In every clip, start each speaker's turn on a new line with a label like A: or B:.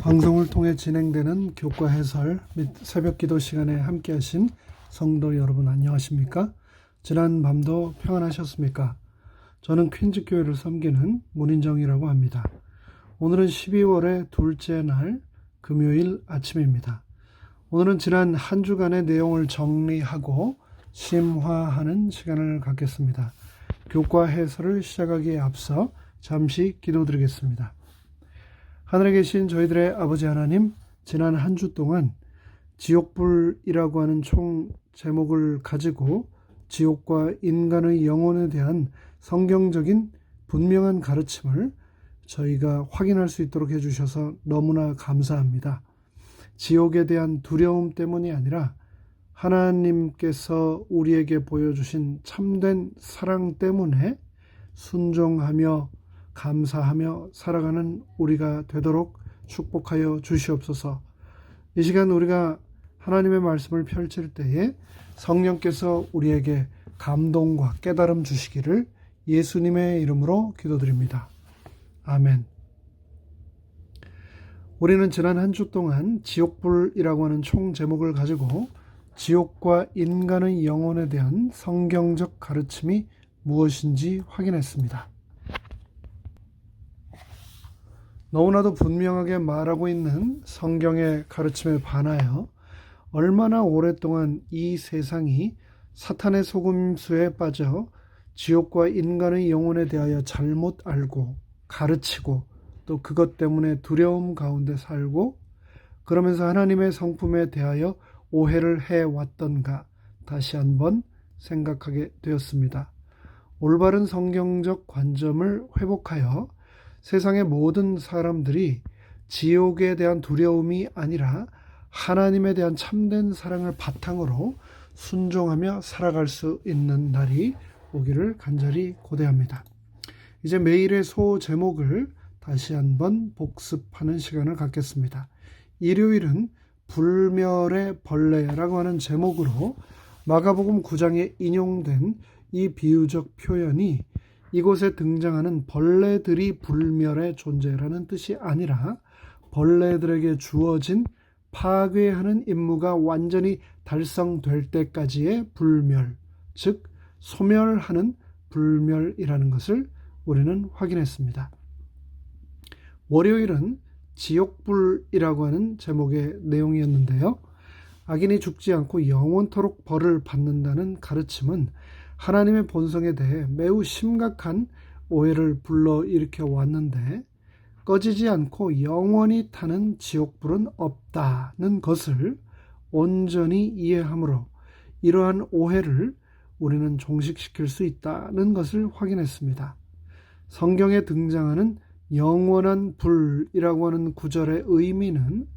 A: 방송을 통해 진행되는 교과 해설 및 새벽 기도 시간에 함께 하신 성도 여러분 안녕하십니까? 지난 밤도 평안하셨습니까? 저는 퀸즈 교회를 섬기는 문인정이라고 합니다. 오늘은 12월의 둘째 날 금요일 아침입니다. 오늘은 지난 한 주간의 내용을 정리하고 심화하는 시간을 갖겠습니다. 교과 해설을 시작하기에 앞서 잠시 기도드리겠습니다. 하늘에 계신 저희들의 아버지 하나님, 지난 한 주 동안 지옥불이라고 하는 총 제목을 가지고 지옥과 인간의 영혼에 대한 성경적인 분명한 가르침을 저희가 확인할 수 있도록 해주셔서 너무나 감사합니다. 지옥에 대한 두려움 때문이 아니라 하나님께서 우리에게 보여주신 참된 사랑 때문에 순종하며 감사하며 살아가는 우리가 되도록 축복하여 주시옵소서. 이 시간 우리가 하나님의 말씀을 펼칠 때에 성령께서 우리에게 감동과 깨달음 주시기를 예수님의 이름으로 기도드립니다. 아멘. 우리는 지난 한 주 동안 지옥불이라고 하는 총 제목을 가지고 지옥과 인간의 영혼에 대한 성경적 가르침이 무엇인지 확인했습니다. 너무나도 분명하게 말하고 있는 성경의 가르침에 반하여 얼마나 오랫동안 이 세상이 사탄의 속임수에 빠져 지옥과 인간의 영혼에 대하여 잘못 알고 가르치고 또 그것 때문에 두려움 가운데 살고 그러면서 하나님의 성품에 대하여 오해를 해왔던가 다시 한번 생각하게 되었습니다. 올바른 성경적 관점을 회복하여 세상의 모든 사람들이 지옥에 대한 두려움이 아니라 하나님에 대한 참된 사랑을 바탕으로 순종하며 살아갈 수 있는 날이 오기를 간절히 고대합니다. 이제 매일의 소 제목을 다시 한번 복습하는 시간을 갖겠습니다. 일요일은 불멸의 벌레라고 하는 제목으로 마가복음 9장에 인용된 이 비유적 표현이 이곳에 등장하는 벌레들이 불멸의 존재라는 뜻이 아니라 벌레들에게 주어진 파괴하는 임무가 완전히 달성될 때까지의 불멸, 즉 소멸하는 불멸이라는 것을 우리는 확인했습니다. 월요일은 지옥불이라고 하는 제목의 내용이었는데요. 악인이 죽지 않고 영원토록 벌을 받는다는 가르침은 하나님의 본성에 대해 매우 심각한 오해를 불러일으켜 왔는데 꺼지지 않고 영원히 타는 지옥불은 없다는 것을 온전히 이해하므로 이러한 오해를 우리는 종식시킬 수 있다는 것을 확인했습니다. 성경에 등장하는 영원한 불이라고 하는 구절의 의미는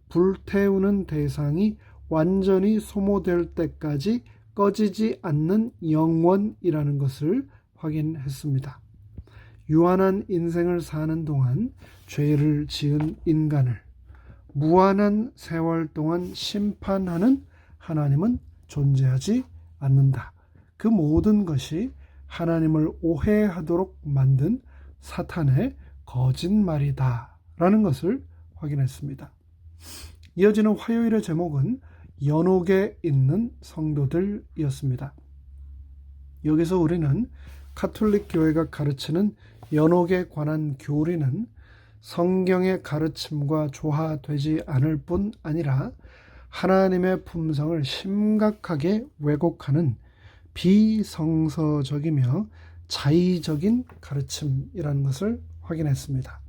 A: 불태우는 대상이 완전히 소모될 때까지 꺼지지 않는 영원이라는 것을 확인했습니다. 유한한 인생을 사는 동안 죄를 지은 인간을 무한한 세월 동안 심판하는 하나님은 존재하지 않는다. 그 모든 것이 하나님을 오해하도록 만든 사탄의 거짓말이다 라는 것을 확인했습니다. 이어지는 화요일의 제목은 연옥에 있는 성도들이었습니다. 여기서 우리는 카톨릭 교회가 가르치는 연옥에 관한 교리는 성경의 가르침과 조화되지 않을 뿐 아니라 하나님의 품성을 심각하게 왜곡하는 비성서적이며 자의적인 가르침이라는 것을 확인했습니다.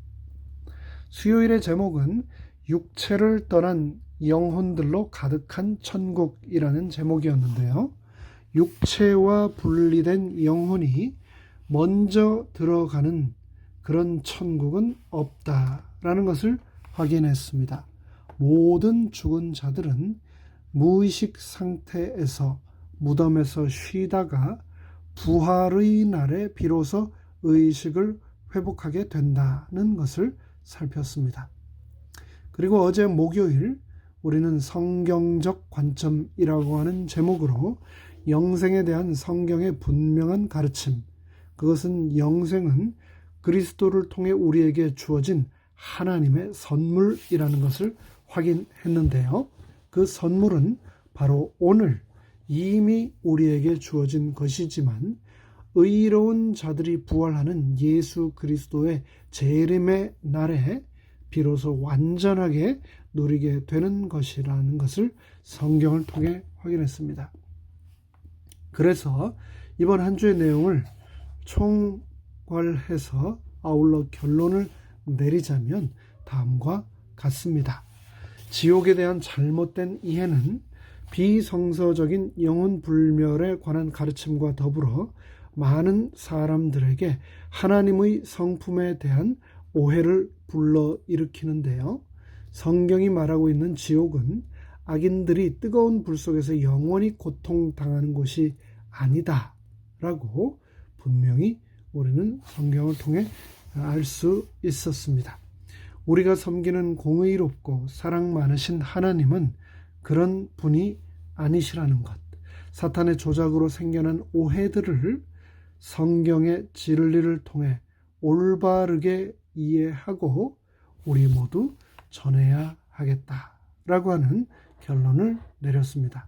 A: 수요일의 제목은 육체를 떠난 영혼들로 가득한 천국이라는 제목이었는데요. 육체와 분리된 영혼이 먼저 들어가는 그런 천국은 없다라는 것을 확인했습니다. 모든 죽은 자들은 무의식 상태에서 무덤에서 쉬다가 부활의 날에 비로소 의식을 회복하게 된다는 것을 살폈습니다. 그리고 어제 목요일 우리는 성경적 관점이라고 하는 제목으로 영생에 대한 성경의 분명한 가르침, 그것은 영생은 그리스도를 통해 우리에게 주어진 하나님의 선물이라는 것을 확인했는데요. 그 선물은 바로 오늘 이미 우리에게 주어진 것이지만 의로운 자들이 부활하는 예수 그리스도의 재림의 날에 비로소 완전하게 누리게 되는 것이라는 것을 성경을 통해 확인했습니다. 그래서 이번 한 주의 내용을 총괄해서 아울러 결론을 내리자면 다음과 같습니다. 지옥에 대한 잘못된 이해는 비성서적인 영혼 불멸에 관한 가르침과 더불어 많은 사람들에게 하나님의 성품에 대한 오해를 불러일으키는데요. 성경이 말하고 있는 지옥은 악인들이 뜨거운 불 속에서 영원히 고통당하는 곳이 아니다 라고 분명히 우리는 성경을 통해 알 수 있었습니다. 우리가 섬기는 공의롭고 사랑 많으신 하나님은 그런 분이 아니시라는 것, 사탄의 조작으로 생겨난 오해들을 성경의 진리를 통해 올바르게 이해하고 우리 모두 전해야 하겠다라고 하는 결론을 내렸습니다.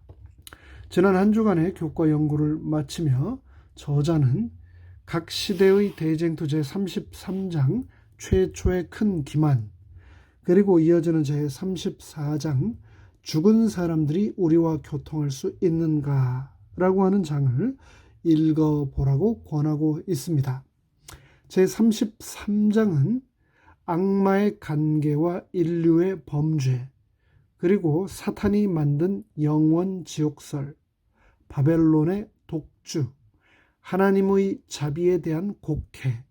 A: 지난 한 주간의 교과 연구를 마치며 저자는 각 시대의 대쟁투 제33장 최초의 큰 기만, 그리고 이어지는 제34장 죽은 사람들이 우리와 교통할 수 있는가 라고 하는 장을 읽어보라고 권하고 있습니다. 제33장은 악마의 관계와 인류의 범죄, 그리고 사탄이 만든 영원 지옥설, 바벨론의 독주, 하나님의 자비에 대한 곡해,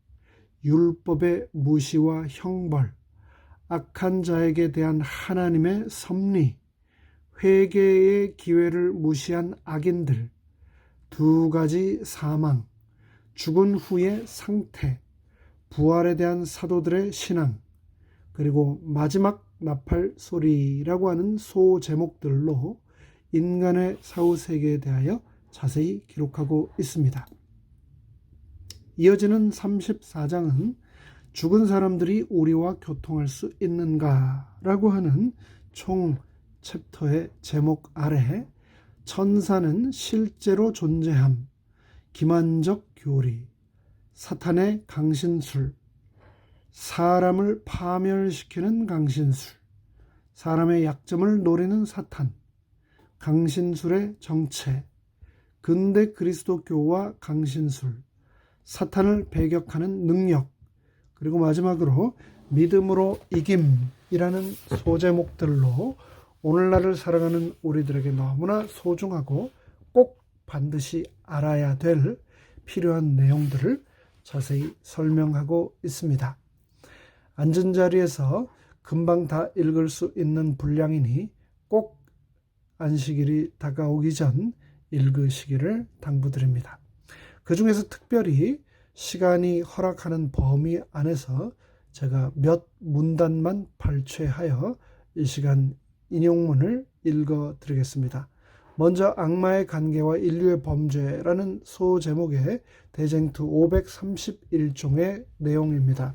A: 율법의 무시와 형벌, 악한 자에게 대한 하나님의 섭리, 회개의 기회를 무시한 악인들, 두 가지 사망, 죽은 후의 상태, 부활에 대한 사도들의 신앙, 그리고 마지막 나팔 소리라고 하는 소제목들로 인간의 사후세계에 대하여 자세히 기록하고 있습니다. 이어지는 34장은 죽은 사람들이 우리와 교통할 수 있는가 라고 하는 총 챕터의 제목 아래 천사는 실제로 존재함, 기만적 교리, 사탄의 강신술, 사람을 파멸시키는 강신술, 사람의 약점을 노리는 사탄, 강신술의 정체, 근대 그리스도교와 강신술, 사탄을 배격하는 능력, 그리고 마지막으로 믿음으로 이김이라는 소제목들로 오늘날을 살아가는 우리들에게 너무나 소중하고 꼭 반드시 알아야 될 필요한 내용들을 자세히 설명하고 있습니다. 앉은 자리에서 금방 다 읽을 수 있는 분량이니 꼭 안식일이 다가오기 전 읽으시기를 당부드립니다. 그 중에서 특별히 시간이 허락하는 범위 안에서 제가 몇 문단만 발췌하여 이 시간 인용문을 읽어드리겠습니다. 먼저 악마의 관계와 인류의 범죄라는 소제목의 대쟁투 531종의 내용입니다.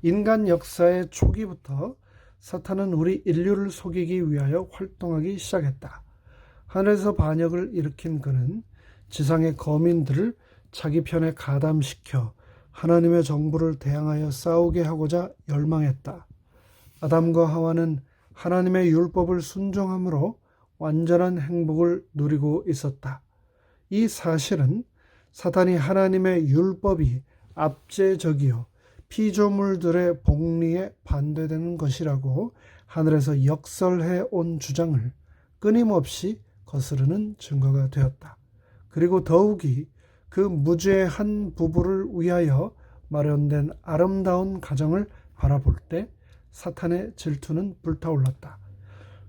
A: 인간 역사의 초기부터 사탄은 우리 인류를 속이기 위하여 활동하기 시작했다. 하늘에서 반역을 일으킨 그는 지상의 거민들을 자기 편에 가담시켜 하나님의 정부를 대항하여 싸우게 하고자 열망했다. 아담과 하와는 하나님의 율법을 순종함으로 완전한 행복을 누리고 있었다. 이 사실은 사탄이 하나님의 율법이 압제적이요 피조물들의 복리에 반대되는 것이라고 하늘에서 역설해 온 주장을 끊임없이 거스르는 증거가 되었다. 그리고 더욱이 그 무죄한 부부를 위하여 마련된 아름다운 가정을 바라볼 때 사탄의 질투는 불타올랐다.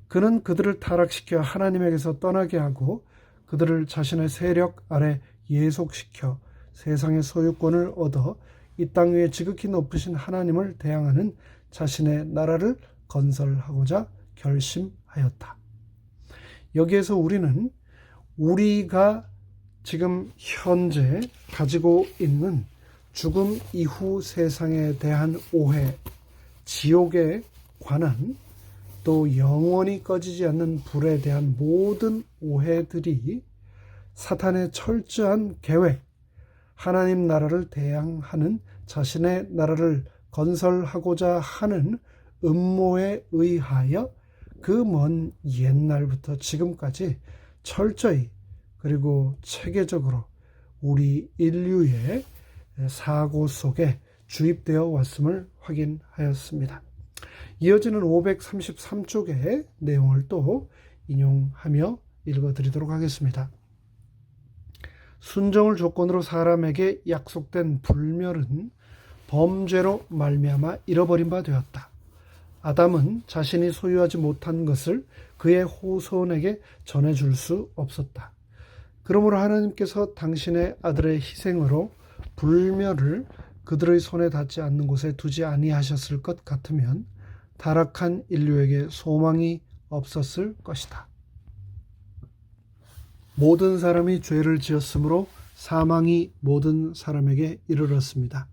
A: 그는 그들을 타락시켜 하나님에게서 떠나게 하고 그들을 자신의 세력 아래 예속시켜 세상의 소유권을 얻어 이 땅 위에 지극히 높으신 하나님을 대항하는 자신의 나라를 건설하고자 결심하였다. 여기에서 우리는 우리가 지금 현재 가지고 있는 죽음 이후 세상에 대한 오해, 지옥에 관한 또 영원히 꺼지지 않는 불에 대한 모든 오해들이 사탄의 철저한 계획, 하나님 나라를 대항하는 자신의 나라를 건설하고자 하는 음모에 의하여 그 먼 옛날부터 지금까지 철저히 그리고 체계적으로 우리 인류의 사고 속에 주입되어 왔음을 확인하였습니다. 이어지는 533쪽의 내용을 또 인용하며 읽어드리도록 하겠습니다. 순종을 조건으로 사람에게 약속된 불멸은 범죄로 말미암아 잃어버린 바 되었다. 아담은 자신이 소유하지 못한 것을 그의 후손에게 전해줄 수 없었다. 그러므로 하나님께서 당신의 아들의 희생으로 불멸을 그들의 손에 닿지 않는 곳에 두지 아니하셨을 것 같으면 타락한 인류에게 소망이 없었을 것이다. 모든 사람이 죄를 지었으므로 사망이 모든 사람에게 이르렀습니다.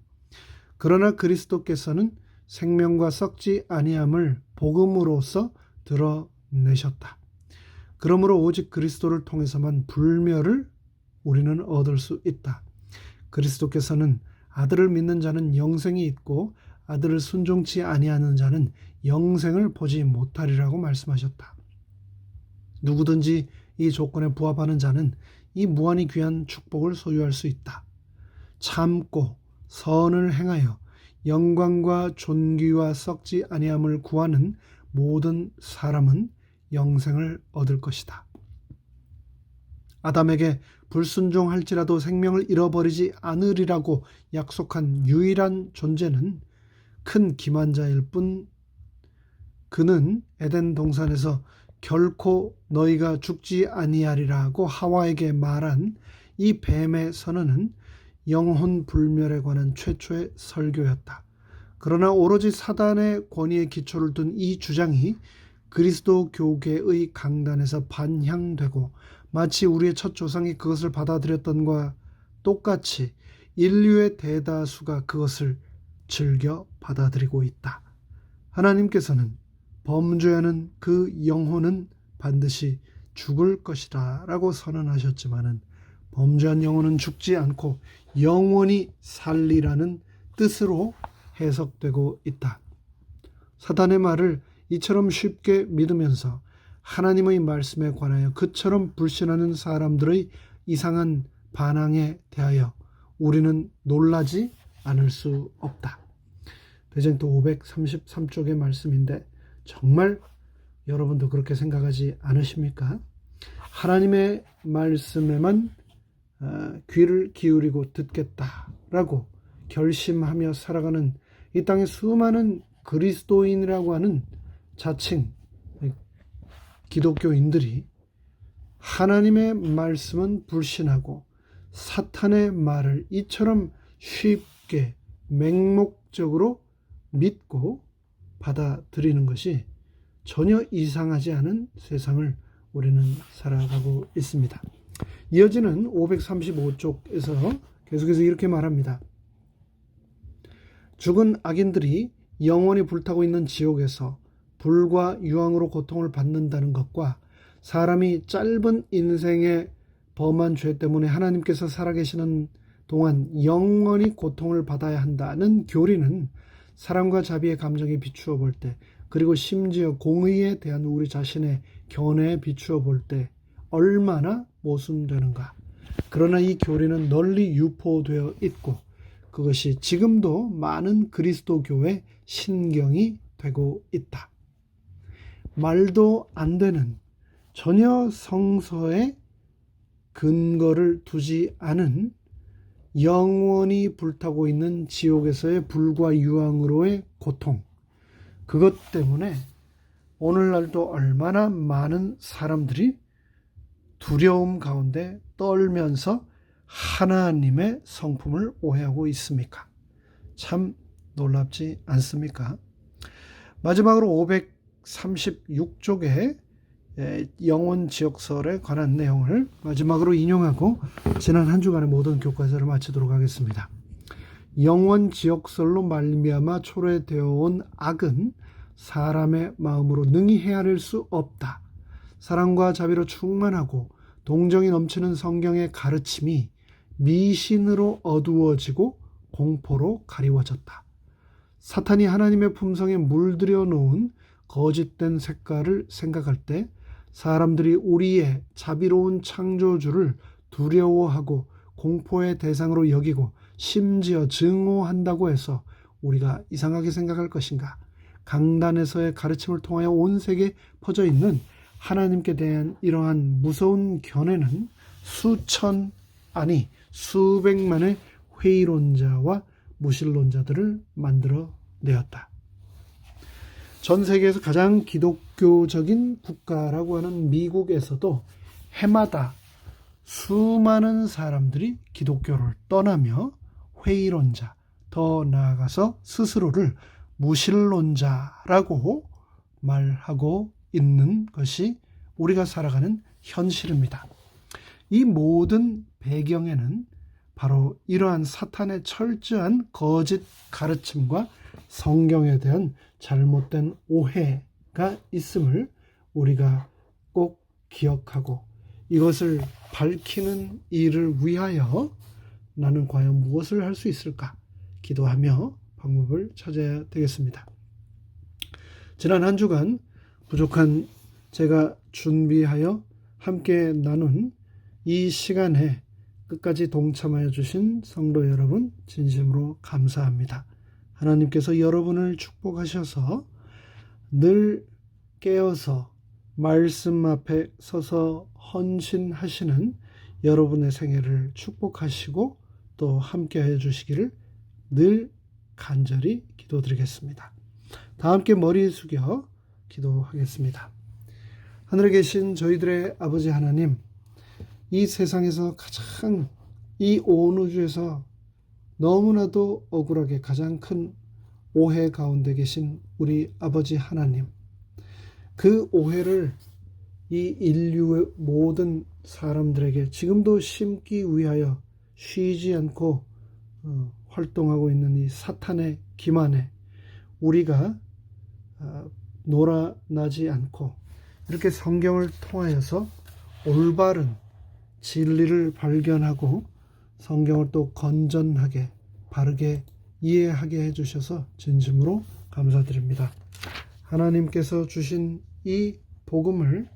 A: 그러나 그리스도께서는 생명과 썩지 아니함을 복음으로써 드러내셨다. 그러므로 오직 그리스도를 통해서만 불멸을 우리는 얻을 수 있다. 그리스도께서는 아들을 믿는 자는 영생이 있고 아들을 순종치 아니하는 자는 영생을 보지 못하리라고 말씀하셨다. 누구든지 이 조건에 부합하는 자는 이 무한히 귀한 축복을 소유할 수 있다. 참고 선을 행하여 영광과 존귀와 썩지 아니함을 구하는 모든 사람은 영생을 얻을 것이다. 아담에게 불순종할지라도 생명을 잃어버리지 않으리라고 약속한 유일한 존재는 큰 기만자일 뿐, 그는 에덴 동산에서 결코 너희가 죽지 아니하리라고 하와에게 말한 이 뱀의 선언은 영혼 불멸에 관한 최초의 설교였다. 그러나 오로지 사단의 권위에 기초를 둔 이 주장이 그리스도 교계의 강단에서 반향되고 마치 우리의 첫 조상이 그것을 받아들였던과 똑같이 인류의 대다수가 그것을 즐겨 받아들이고 있다. 하나님께서는 범죄하는 그 영혼은 반드시 죽을 것이다 라고 선언하셨지만은 범죄한 영혼은 죽지 않고 영원히 살리라는 뜻으로 해석되고 있다. 사단의 말을 이처럼 쉽게 믿으면서 하나님의 말씀에 관하여 그처럼 불신하는 사람들의 이상한 반항에 대하여 우리는 놀라지 않을 수 없다. 대쟁도 533쪽의 말씀인데 정말 여러분도 그렇게 생각하지 않으십니까? 하나님의 말씀에만 귀를 기울이고 듣겠다라고 결심하며 살아가는 이 땅의 수많은 그리스도인이라고 하는 자칭 기독교인들이 하나님의 말씀은 불신하고 사탄의 말을 이처럼 쉽게 맹목적으로 믿고 받아들이는 것이 전혀 이상하지 않은 세상을 우리는 살아가고 있습니다. 이어지는 535쪽에서 계속해서 이렇게 말합니다. 죽은 악인들이 영원히 불타고 있는 지옥에서 불과 유황으로 고통을 받는다는 것과 사람이 짧은 인생에 범한 죄 때문에 하나님께서 살아계시는 동안 영원히 고통을 받아야 한다는 교리는 사랑과 자비의 감정에 비추어 볼 때, 그리고 심지어 공의에 대한 우리 자신의 견해에 비추어 볼 때 얼마나 모순되는가. 그러나 이 교리는 널리 유포되어 있고 그것이 지금도 많은 그리스도교의 신경이 되고 있다. 말도 안 되는, 전혀 성서에 근거를 두지 않은 영원히 불타고 있는 지옥에서의 불과 유황으로의 고통, 그것 때문에 오늘날도 얼마나 많은 사람들이 두려움 가운데 떨면서 하나님의 성품을 오해하고 있습니까? 참 놀랍지 않습니까? 마지막으로 536쪽의 영혼 지옥설에 관한 내용을 마지막으로 인용하고 지난 한 주간의 모든 교과서를 마치도록 하겠습니다. 영원 지옥설로 말미암아 초래되어 온 악은 사람의 마음으로 능히 헤아릴 수 없다. 사랑과 자비로 충만하고 동정이 넘치는 성경의 가르침이 미신으로 어두워지고 공포로 가리워졌다. 사탄이 하나님의 품성에 물들여 놓은 거짓된 색깔을 생각할 때 사람들이 우리의 자비로운 창조주를 두려워하고 공포의 대상으로 여기고 심지어 증오한다고 해서 우리가 이상하게 생각할 것인가? 강단에서의 가르침을 통하여 온 세계에 퍼져 있는 하나님께 대한 이러한 무서운 견해는 수천 아니 수백만의 회의론자와 무신론자들을 만들어내었다. 전 세계에서 가장 기독교적인 국가라고 하는 미국에서도 해마다 수많은 사람들이 기독교를 떠나며 회의론자, 더 나아가서 스스로를 무신론자라고 말하고 있는 것이 우리가 살아가는 현실입니다. 이 모든 배경에는 바로 이러한 사탄의 철저한 거짓 가르침과 성경에 대한 잘못된 오해가 있음을 우리가 꼭 기억하고 이것을 밝히는 일을 위하여 나는 과연 무엇을 할 수 있을까 기도하며 방법을 찾아야 되겠습니다. 지난 한 주간 부족한 제가 준비하여 함께 나눈 이 시간에 끝까지 동참하여 주신 성도 여러분 진심으로 감사합니다. 하나님께서 여러분을 축복하셔서 늘 깨어서 말씀 앞에 서서 헌신하시는 여러분의 생애를 축복하시고 또 함께하여 주시기를 늘 간절히 기도드리겠습니다. 다 함께 머리 숙여 기도하겠습니다. 하늘에 계신 저희들의 아버지 하나님, 이 세상에서 가장 이 온 우주에서 너무나도 억울하게 가장 큰 오해 가운데 계신 우리 아버지 하나님, 그 오해를 이 인류의 모든 사람들에게 지금도 심기 위하여 쉬지 않고 활동하고 있는 이 사탄의 기만에 우리가 놀아나지 않고 이렇게 성경을 통하여서 올바른 진리를 발견하고 성경을 또 건전하게 바르게 이해하게 해주셔서 진심으로 감사드립니다. 하나님께서 주신 이 복음을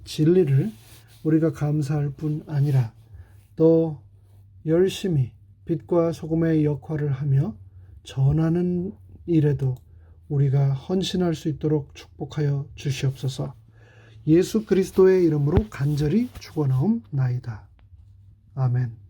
A: 진리를 우리가 감사할 뿐 아니라 또 열심히 빛과 소금의 역할을 하며 전하는 일에도 우리가 헌신할 수 있도록 축복하여 주시옵소서. 예수 그리스도의 이름으로 간절히 축원하옵나이다. 아멘.